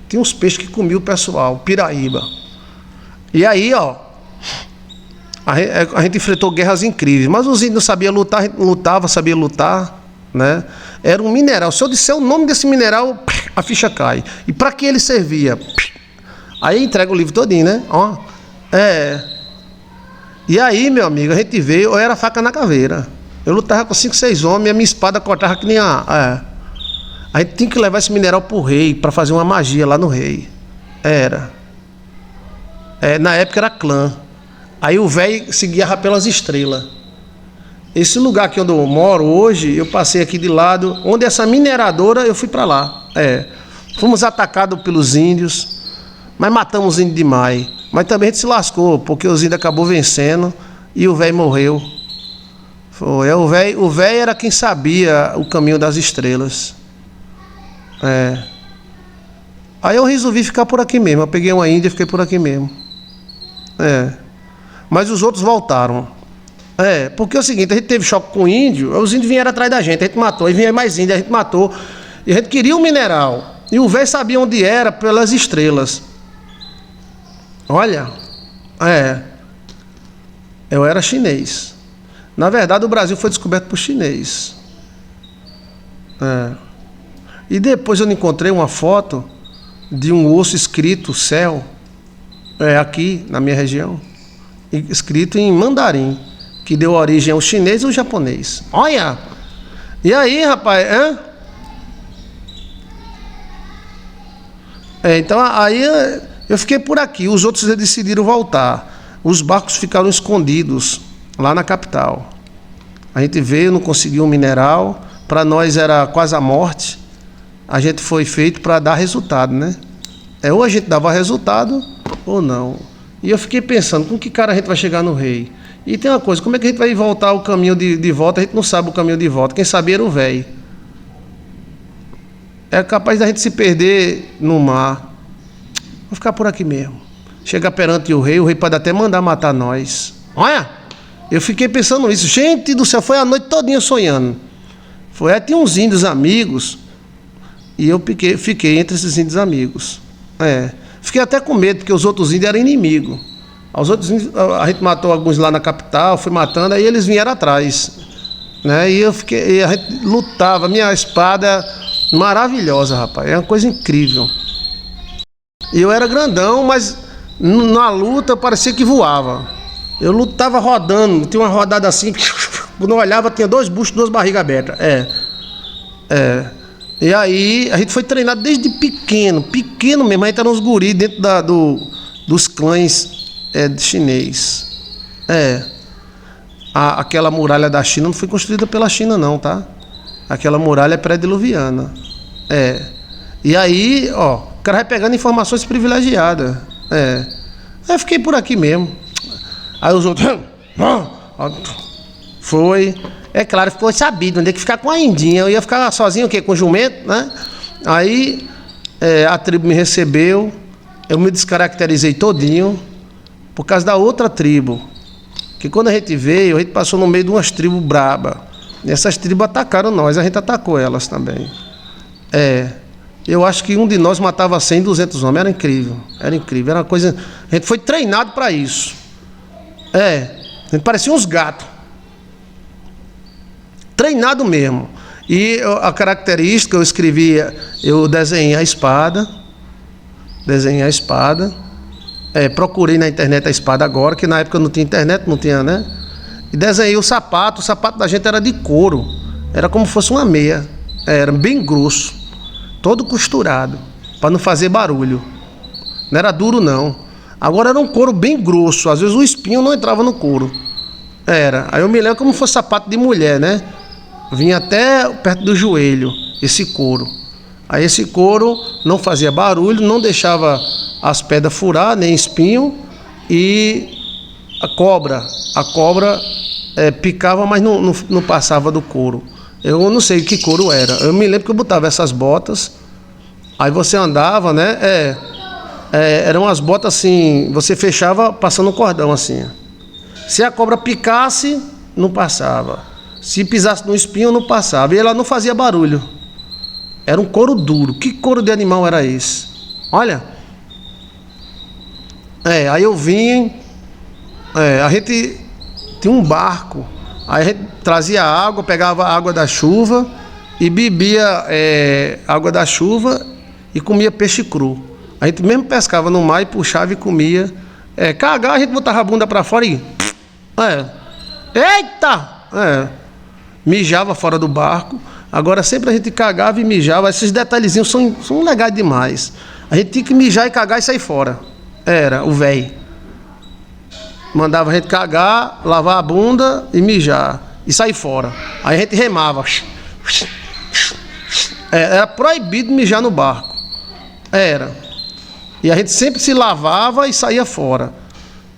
Tinha uns peixes que comiam o pessoal, Piraíba. E aí, ó, a gente enfrentou guerras incríveis, mas os índios não sabiam lutar, a gente lutava, sabia lutar, né? Era um mineral. Se eu disser o nome desse mineral, a ficha cai. E para que ele servia? Aí entrega o livro todinho, né? Ó. E aí, meu amigo, a gente veio, eu era faca na caveira. Eu lutava com 5, 6 homens e a minha espada cortava que nem a gente tinha que levar esse mineral pro rei para fazer uma magia lá no rei. Na época era clã. Aí o velho se guiava pelas estrelas. Esse lugar aqui onde eu moro hoje, eu passei aqui de lado, onde essa mineradora, eu fui para lá. Fomos atacados pelos índios, mas matamos os índios demais. Mas também a gente se lascou, porque os índios acabou vencendo e o velho morreu. O velho era quem sabia o caminho das estrelas. Aí eu resolvi ficar por aqui mesmo. Eu peguei uma índia e fiquei por aqui mesmo. Mas os outros voltaram. Porque é o seguinte, a gente teve choque com o índio, os índios vieram atrás da gente, a gente matou, aí vinha mais índio, a gente matou. E a gente queria o mineral. E o velho sabia onde era pelas estrelas. Olha, eu era chinês. Na verdade, o Brasil foi descoberto por chinês. E depois eu encontrei uma foto de um osso escrito céu, aqui na minha região, escrito em mandarim, que deu origem ao chinês e ao japonês. Olha! E aí, rapaz, então aí eu fiquei por aqui, os outros decidiram voltar. Os barcos ficaram escondidos lá na capital. A gente veio, não conseguiu o mineral, para nós era quase a morte. A gente foi feito para dar resultado, né? Ou a gente dava resultado ou não. E eu fiquei pensando, com que cara a gente vai chegar no rei? E tem uma coisa, como é que a gente vai voltar o caminho de volta? A gente não sabe o caminho de volta. Quem sabia era o velho. É capaz da gente se perder no mar. Vou ficar por aqui mesmo. Chegar perante o rei pode até mandar matar nós. Olha, eu fiquei pensando nisso. Gente do céu, foi a noite todinha sonhando. Aí tinha uns índios amigos, e eu fiquei entre esses índios amigos. Fiquei até com medo, porque os outros índios eram inimigos. Os outros índios, a gente matou alguns lá na capital, foi matando, aí eles vieram atrás. Né? E a gente lutava, minha espada maravilhosa, rapaz, é uma coisa incrível. E eu era grandão, mas na luta parecia que voava. Eu lutava rodando, tinha uma rodada assim, quando eu olhava tinha 2 buchos, 2 barrigas abertas. E aí a gente foi treinado desde pequeno mesmo, a gente era uns guris dentro dos clãs de chinês. Aquela muralha da China não foi construída pela China não, tá? Aquela muralha é pré-diluviana. E aí, ó, o cara vai pegando informações privilegiadas. Aí eu fiquei por aqui mesmo. Aí os outros... Foi... É claro, ficou sabido, onde é que ficar com a indinha. Eu ia ficar sozinho, o quê? Com o jumento, né? Aí a tribo me recebeu, eu me descaracterizei todinho por causa da outra tribo. Que quando a gente veio, a gente passou no meio de umas tribos braba. E essas tribos atacaram nós, a gente atacou elas também. Eu acho que um de nós matava 100, 200 homens, era incrível, era uma coisa... A gente foi treinado para isso. A gente parecia uns gatos. Treinado mesmo. E a característica, eu desenhei a espada. Procurei na internet a espada agora, que na época não tinha internet, não tinha, né? E desenhei o sapato da gente era de couro. Era como se fosse uma meia. Era bem grosso, todo costurado, para não fazer barulho. Não era duro não. Agora era um couro bem grosso, às vezes o espinho não entrava no couro. Aí eu me lembro como se fosse sapato de mulher, né? Vinha até perto do joelho, esse couro. Aí esse couro não fazia barulho, não deixava as pedras furar, nem espinho. E a cobra picava, mas não passava do couro. Eu não sei que couro era. Eu me lembro que eu botava essas botas. Aí você andava, né? Eram as botas assim, você fechava passando um cordão assim. Se a cobra picasse, não passava. Se pisasse no espinho, não passava. E ela não fazia barulho. Era um couro duro. Que couro de animal era esse? Olha. Aí eu vim. A gente tinha um barco. Aí a gente trazia água, pegava a água da chuva e bebia água da chuva e comia peixe cru. A gente mesmo pescava no mar e puxava e comia. Cagar, a gente botava a bunda pra fora e... Eita! Mijava fora do barco. Agora sempre a gente cagava e mijava. Esses detalhezinhos são legais demais. A gente tinha que mijar e cagar e sair fora. Era o velho. Mandava a gente cagar, lavar a bunda e mijar. E sair fora. Aí a gente remava. Era proibido mijar no barco. Era. E a gente sempre se lavava e saía fora.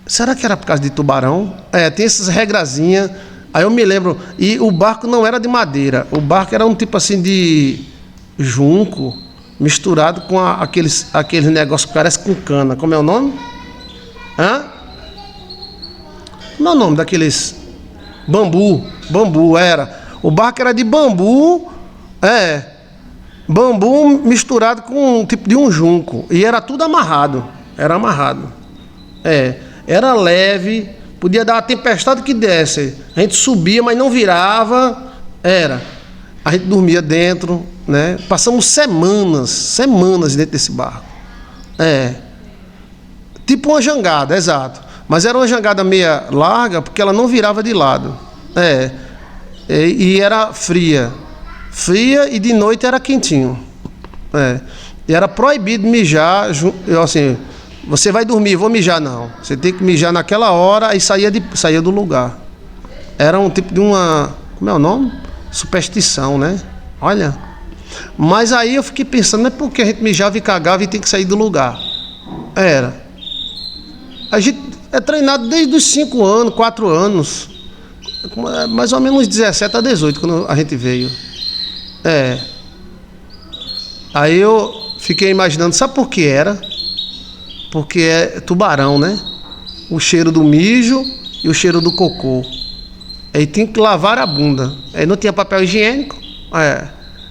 Será que era por causa de tubarão? Tem essas regrazinhas. Aí eu me lembro. E o barco não era de madeira. O barco era um tipo assim de junco misturado com aqueles negócios que parecem com cana. Como é o nome? Como é o nome daqueles? Bambu. Bambu era. O barco era de bambu. Bambu misturado com um tipo de um junco. E era tudo amarrado. Era amarrado. Era leve. Podia dar uma tempestade que desse. A gente subia, mas não virava. A gente dormia dentro, né? Passamos semanas dentro desse barco. Tipo uma jangada, exato. Mas era uma jangada meia larga, porque ela não virava de lado. E era fria. Fria e de noite era quentinho. E era proibido mijar. Assim, você vai dormir, vou mijar, não. Você tem que mijar naquela hora e saía do lugar. Era um tipo de uma... Como é o nome? Superstição, né? Olha. Mas aí eu fiquei pensando, não é porque a gente mijava e cagava e tem que sair do lugar. A gente é treinado desde os 5 anos, 4 anos. Mais ou menos 17 a 18, quando a gente veio. Aí eu fiquei imaginando, sabe por que era? Porque é tubarão, né? O cheiro do mijo e o cheiro do cocô. Aí tinha que lavar a bunda. Aí não tinha papel higiênico.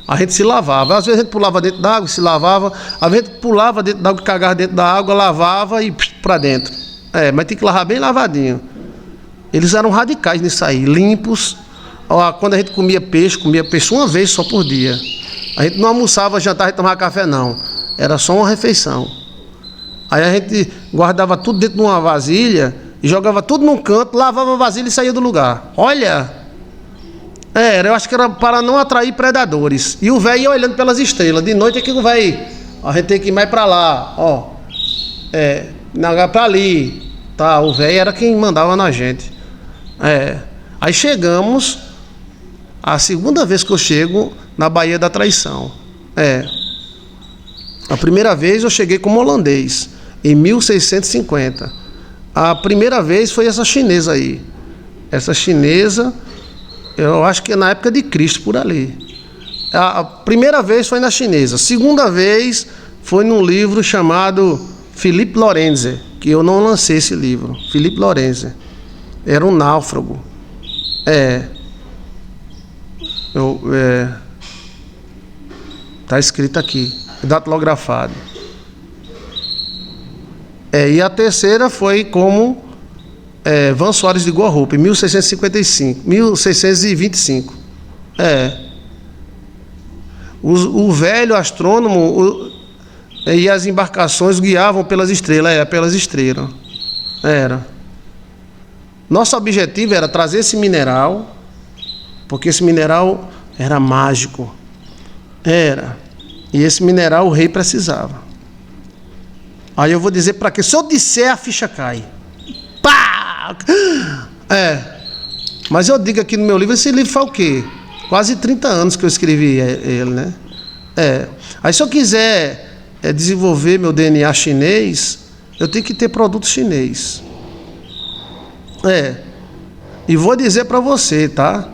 A gente se lavava. Às vezes a gente pulava dentro da água e se lavava. Às vezes a gente pulava dentro da água, cagava dentro da água, lavava e pra dentro. Mas tem que lavar bem lavadinho. Eles eram radicais nisso aí, limpos. Quando a gente comia peixe uma vez só por dia. A gente não almoçava, jantava e tomava café, não. Era só uma refeição. Aí a gente guardava tudo dentro de uma vasilha e jogava tudo num canto, lavava a vasilha e saía do lugar. Olha! Eu acho que era para não atrair predadores. E o velho ia olhando pelas estrelas. De noite é que o velho... A gente tem que ir mais para lá. Para ali. Tá, o velho era quem mandava na gente. Aí chegamos... A segunda vez que eu chego na Baía da Traição. A primeira vez eu cheguei como holandês, em 1650. A primeira vez foi essa chinesa aí. Essa chinesa, eu acho que é na época de Cristo, por ali. A primeira vez foi na chinesa. A segunda vez foi num livro chamado Philippe Lorenzi, que eu não lancei esse livro. Philippe Lorenzi. Era um náufrago. Tá escrito aqui, datilografado. E a terceira foi como Van Soares de Guarroupa, em 1625. O velho astrônomo e as embarcações guiavam pelas estrelas. Pelas estrelas. Nosso objetivo era trazer esse mineral, porque esse mineral era mágico. E esse mineral o rei precisava. Aí eu vou dizer para quê? Se eu disser, a ficha cai. Pá! Mas eu digo aqui no meu livro, esse livro faz o quê? Quase 30 anos que eu escrevi ele, né? Aí se eu quiser desenvolver meu DNA chinês, eu tenho que ter produto chinês. E vou dizer para você, tá?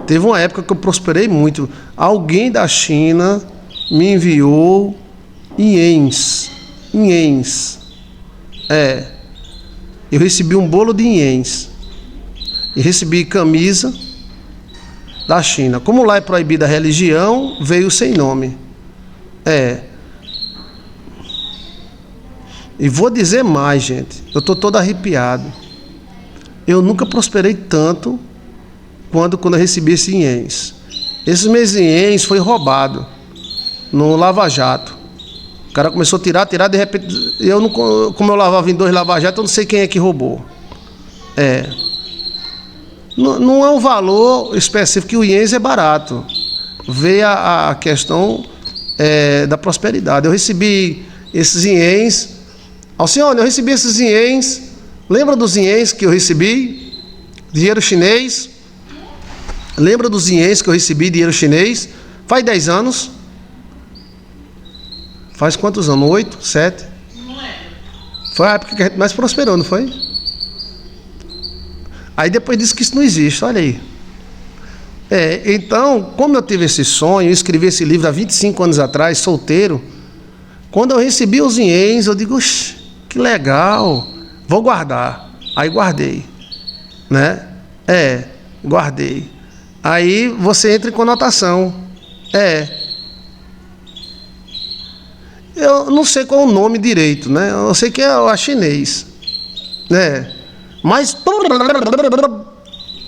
Teve uma época que eu prosperei muito. Alguém da China me enviou ienes. Eu recebi um bolo de ienes. E recebi camisa da China. Como lá é proibida a religião, veio sem nome. E vou dizer mais, gente. Eu estou todo arrepiado. Eu nunca prosperei tanto quando eu recebi esses ienes. Esses meus ienes foi roubado no Lava Jato. O cara começou a tirar, de repente, como eu lavava em 2 Lava Jato, eu não sei quem é que roubou. Não é um valor específico, que o ienes é barato. Veio a questão da prosperidade. Eu recebi esses ienes. Alcione, eu recebi esses ienes. Lembra dos ienes que eu recebi? Dinheiro chinês. Lembra dos ienes que eu recebi, dinheiro chinês? Faz 10 anos. Faz quantos anos? 8, 7? Não lembro. Foi a época que a gente mais prosperou, não foi? Aí depois disse que isso não existe, olha aí. Então, como eu tive esse sonho, eu escrevi esse livro há 25 anos atrás, solteiro. Quando eu recebi os ienes, eu digo, que legal, vou guardar. Aí guardei, né? Guardei. Aí você entra em conotação. Eu não sei qual é o nome direito, né? Eu sei que é chinês, né? Mas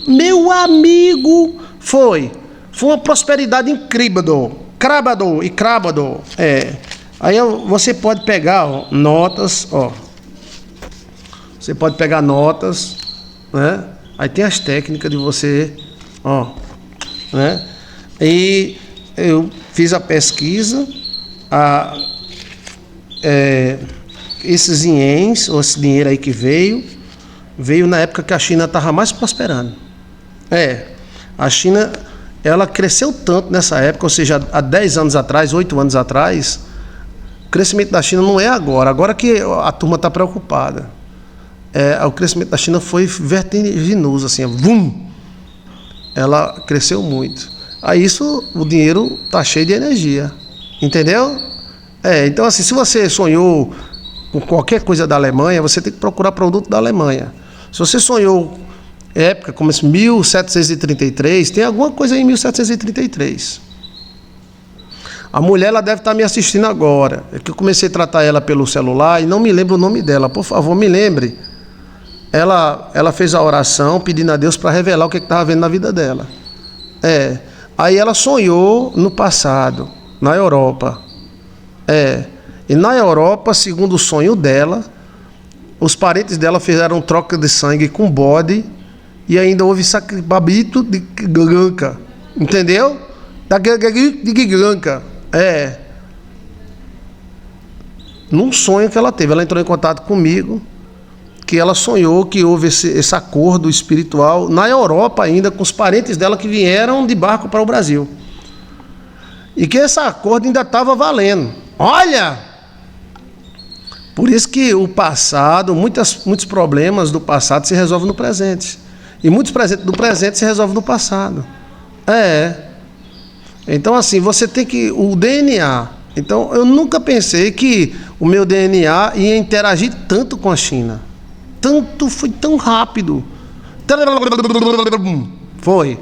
meu amigo, foi uma prosperidade incrível, crabado. Aí você pode pegar notas, Você pode pegar notas, né? Aí tem as técnicas de você, né? E eu fiz a pesquisa, esses ienes, ou esse dinheiro aí que veio na época que a China estava mais prosperando. A China, ela cresceu tanto nessa época, ou seja, há 10 anos atrás, 8 anos atrás. O crescimento da China não é agora que a turma está preocupada. O crescimento da China foi vertiginoso, assim, ela cresceu muito. Aí o dinheiro está cheio de energia, entendeu? Então assim, se você sonhou com qualquer coisa da Alemanha, você tem que procurar produto da Alemanha. Se você sonhou época como esse 1733, tem alguma coisa aí em 1733. A mulher, ela deve estar me assistindo agora. É que eu comecei a tratar ela pelo celular e não me lembro o nome dela. Por favor, me lembre. Ela fez a oração pedindo a Deus para revelar o que estava vendo na vida dela. Aí ela sonhou no passado, na Europa. E na Europa, segundo o sonho dela, os parentes dela fizeram troca de sangue com bode e ainda houve sacrifício de giganca. Entendeu? De giganca. Num sonho que ela teve, ela entrou em contato comigo, que ela sonhou que houve esse acordo espiritual na Europa ainda, com os parentes dela que vieram de barco para o Brasil. E que esse acordo ainda estava valendo. Olha! Por isso que o passado, muitos problemas do passado se resolvem no presente. E muitos presentes do presente se resolvem no passado. Então, assim, você tem que... O DNA... Então, eu nunca pensei que o meu DNA ia interagir tanto com a China. Foi tão rápido. Foi.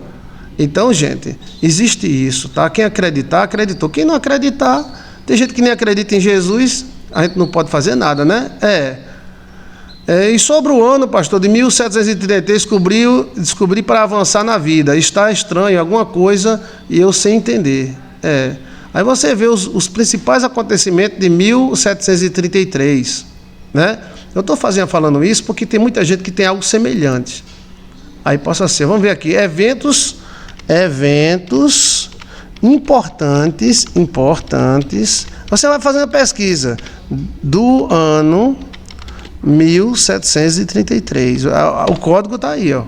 Então, gente, existe isso, tá? Quem acreditar, acreditou. Quem não acreditar, tem gente que nem acredita em Jesus, a gente não pode fazer nada, né? E sobre o ano, pastor, de 1733, descobri para avançar na vida. Está estranho, alguma coisa, e eu sem entender. Aí você vê os principais acontecimentos de 1733, né? Eu estou falando isso porque tem muita gente que tem algo semelhante. Aí possa ser, vamos ver aqui, eventos importantes. Você vai fazer uma pesquisa do ano 1733. O código está aí, ó.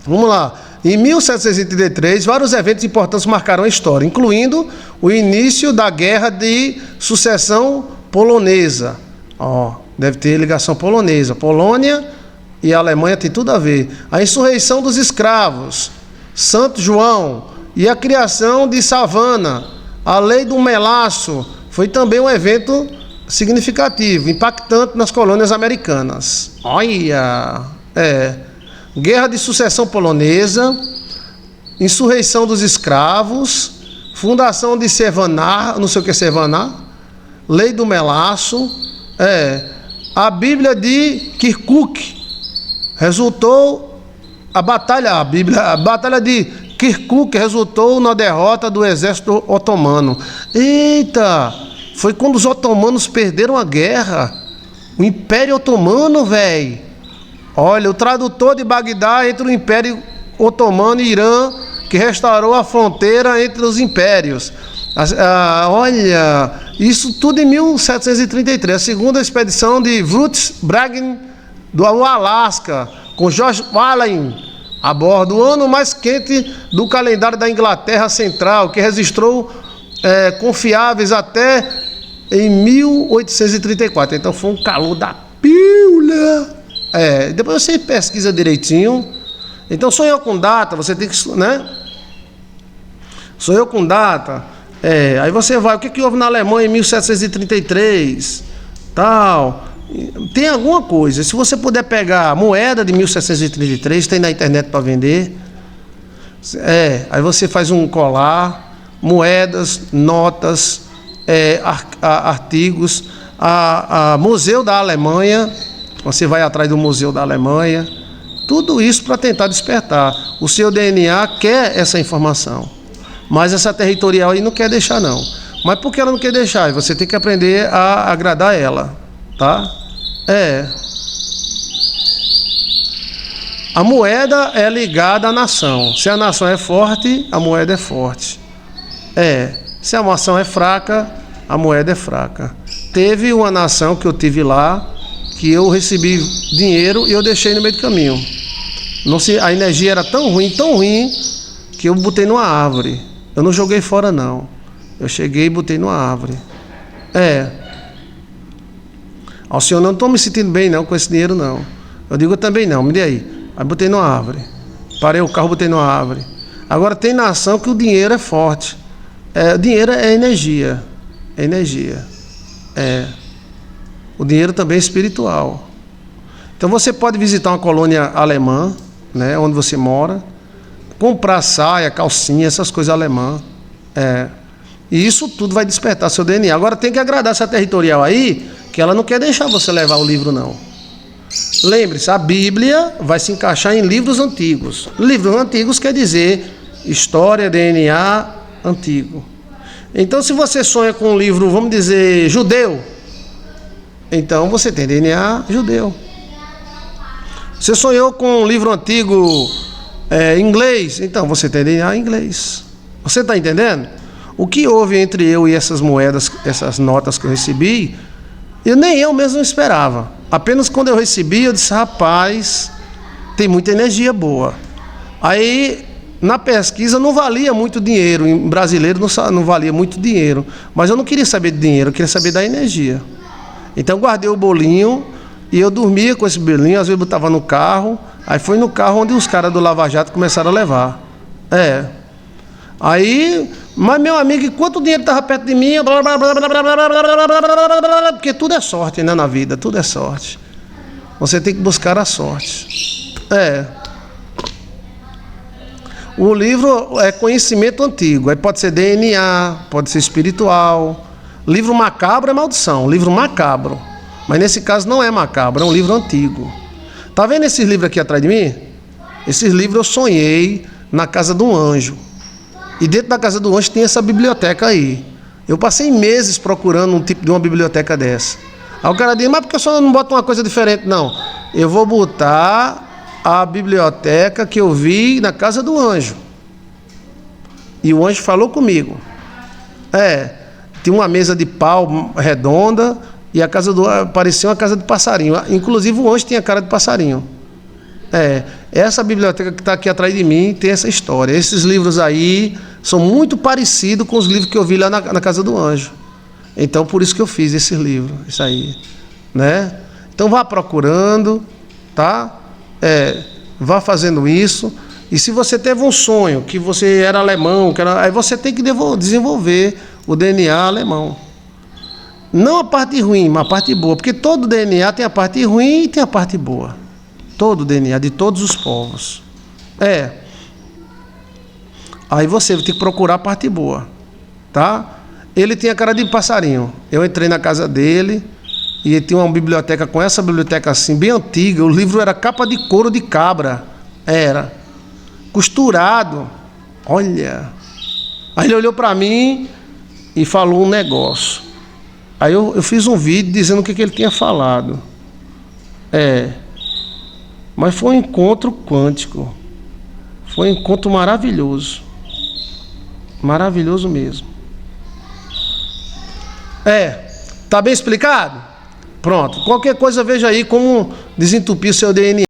Vamos lá. Em 1733, vários eventos importantes marcaram a história, incluindo o início da Guerra de Sucessão Polonesa. Deve ter ligação polonesa. Polônia e a Alemanha tem tudo a ver. A insurreição dos escravos. Santo João e a criação de Savana, a lei do melaço, foi também um evento significativo, impactante nas colônias americanas. Olha, Guerra de Sucessão Polonesa, insurreição dos escravos, fundação de Sevaná, não sei o que é Sevaná, lei do melaço, a Bíblia de Kirkuk, resultou a batalha de Kirkuk resultou na derrota do exército otomano. Eita, foi quando os otomanos perderam a guerra, o Império Otomano, velho. Olha, o tradutor de Bagdá entre o Império Otomano e Irã, que restaurou a fronteira entre os impérios. Olha, isso tudo em 1733, a segunda expedição de Wurtzbraggen do Alasca, com George Allen a bordo, o ano mais quente do calendário da Inglaterra Central, que registrou confiáveis até em 1834. Então foi um calor da pila. Depois você pesquisa direitinho. Então sonhou com data, você tem que, né? Sonhou com data. Aí você vai, o que houve na Alemanha em 1733? Tal. Tem alguma coisa. Se você puder pegar a moeda de 1733, tem na internet para vender. Aí você faz um colar, moedas, notas, artigos, a Museu da Alemanha. Você vai atrás do Museu da Alemanha. Tudo isso para tentar despertar. O seu DNA quer essa informação, mas essa territorial aí não quer deixar, não. Mas por que ela não quer deixar? Você tem que aprender a agradar ela, tá? A moeda é ligada à nação. Se a nação é forte, a moeda é forte. Se a nação é fraca, a moeda é fraca. Teve uma nação que eu tive lá, que eu recebi dinheiro e eu deixei no meio do caminho. A energia era tão ruim, que eu botei numa árvore. Eu não joguei fora, não. Eu cheguei e botei numa árvore. Ao senhor, não estou me sentindo bem, não, com esse dinheiro, não. Eu digo, eu também não, me dê aí. Aí botei numa árvore. Parei o carro, botei numa árvore. Agora tem nação que o dinheiro é forte. O dinheiro é energia. É energia. O dinheiro também é espiritual. Então você pode visitar uma colônia alemã, né, onde você mora, comprar saia, calcinha, essas coisas alemãs. E isso tudo vai despertar seu DNA. Agora tem que agradar essa territorial aí, que ela não quer deixar você levar o livro, não. Lembre-se, a Bíblia vai se encaixar em livros antigos. Livros antigos quer dizer história, DNA antigo. Então, se você sonha com um livro, vamos dizer, judeu, então você tem DNA judeu. Você sonhou com um livro antigo inglês, então você tem DNA inglês. Você está entendendo? O que houve entre eu e essas moedas, essas notas que eu recebi, nem eu mesmo esperava. Apenas quando eu recebi, eu disse, rapaz, tem muita energia boa. Aí, na pesquisa, não valia muito dinheiro. Em brasileiro não valia muito dinheiro. Mas eu não queria saber de dinheiro, eu queria saber da energia. Então, guardei o bolinho e eu dormia com esse bolinho. Às vezes, eu botava no carro. Aí foi no carro onde os caras do Lava Jato começaram a levar. Aí, mas meu amigo, enquanto o dinheiro estava perto de mim, porque tudo é sorte, né, na vida, tudo é sorte. Você tem que buscar a sorte. O livro é conhecimento antigo, aí pode ser DNA, pode ser espiritual. Livro macabro é maldição, livro macabro. Mas nesse caso não é macabro, é um livro antigo. Tá vendo esses livros aqui atrás de mim? Esses livros eu sonhei na casa de um anjo. E dentro da casa do anjo tem essa biblioteca aí. Eu passei meses procurando um tipo de uma biblioteca dessa. Aí o cara diz, mas por que o senhor não bota uma coisa diferente? Não, eu vou botar a biblioteca que eu vi na casa do anjo. E o anjo falou comigo. Tinha uma mesa de pau redonda e a casa do anjo parecia uma casa de passarinho. Inclusive o anjo tinha cara de passarinho. Essa biblioteca que está aqui atrás de mim tem essa história. Esses livros aí são muito parecidos com os livros que eu vi lá na casa do anjo. Então, por isso que eu fiz esse livro, isso aí, né? Então, vá procurando, tá? Vá fazendo isso. E se você teve um sonho que você era alemão, aí você tem que desenvolver o DNA alemão. Não a parte ruim, mas a parte boa. Porque todo DNA tem a parte ruim e tem a parte boa. Todo DNA, de todos os povos. Aí você tem que procurar a parte boa. Tá? Ele tinha cara de passarinho. Eu entrei na casa dele e ele tinha uma biblioteca com essa biblioteca assim, bem antiga. O livro era capa de couro de cabra. Era. Costurado. Olha. Aí ele olhou para mim e falou um negócio. Aí eu fiz um vídeo dizendo o que ele tinha falado. Mas foi um encontro quântico. Foi um encontro maravilhoso. Maravilhoso mesmo. Tá bem explicado? Pronto. Qualquer coisa veja aí como desentupir o seu DNA.